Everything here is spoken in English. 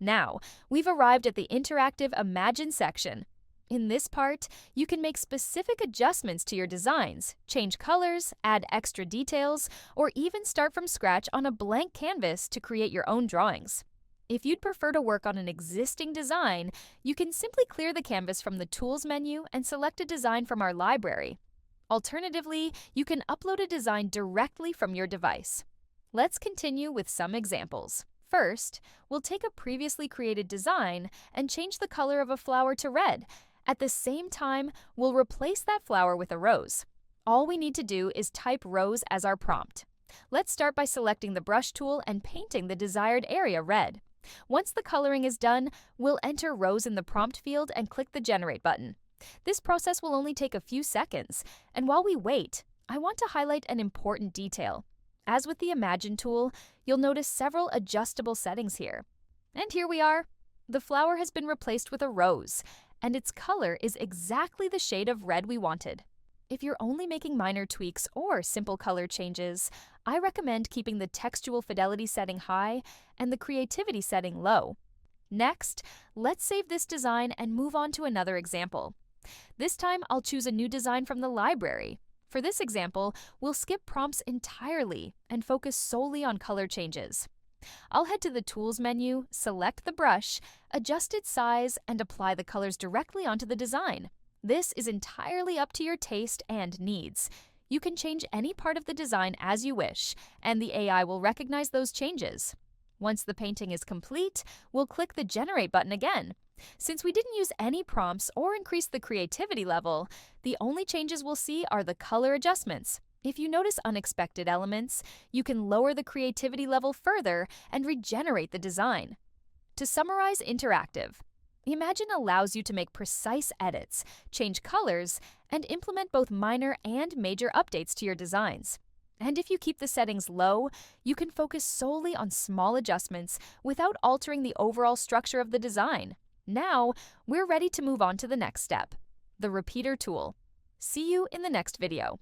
Now, we've arrived at the interactive Imagine section. In this part, you can make specific adjustments to your designs, change colors, add extra details, or even start from scratch on a blank canvas to create your own drawings. If you'd prefer to work on an existing design, you can simply clear the canvas from the Tools menu and select a design from our library. Alternatively, you can upload a design directly from your device. Let's continue with some examples. First, we'll take a previously created design and change the color of a flower to red. At the same time, we'll replace that flower with a rose. All we need to do is type rose as our prompt. Let's start by selecting the brush tool and painting the desired area red. Once the coloring is done, we'll enter rose in the prompt field and click the Generate button. This process will only take a few seconds, and while we wait, I want to highlight an important detail. As with the Imagine tool, you'll notice several adjustable settings here. And here we are. The flower has been replaced with a rose, and its color is exactly the shade of red we wanted. If you're only making minor tweaks or simple color changes, I recommend keeping the textual fidelity setting high and the creativity setting low. Next, let's save this design and move on to another example. This time, I'll choose a new design from the library. For this example, we'll skip prompts entirely and focus solely on color changes. I'll head to the Tools menu, select the brush, adjust its size, and apply the colors directly onto the design. This is entirely up to your taste and needs. You can change any part of the design as you wish, and the AI will recognize those changes. Once the painting is complete, we'll click the Generate button again. Since we didn't use any prompts or increase the creativity level, the only changes we'll see are the color adjustments. If you notice unexpected elements, you can lower the creativity level further and regenerate the design. To summarize interactive, Imagine allows you to make precise edits, change colors, and implement both minor and major updates to your designs. And if you keep the settings low, you can focus solely on small adjustments without altering the overall structure of the design. Now, we're ready to move on to the next step, the Repeater tool. See you in the next video.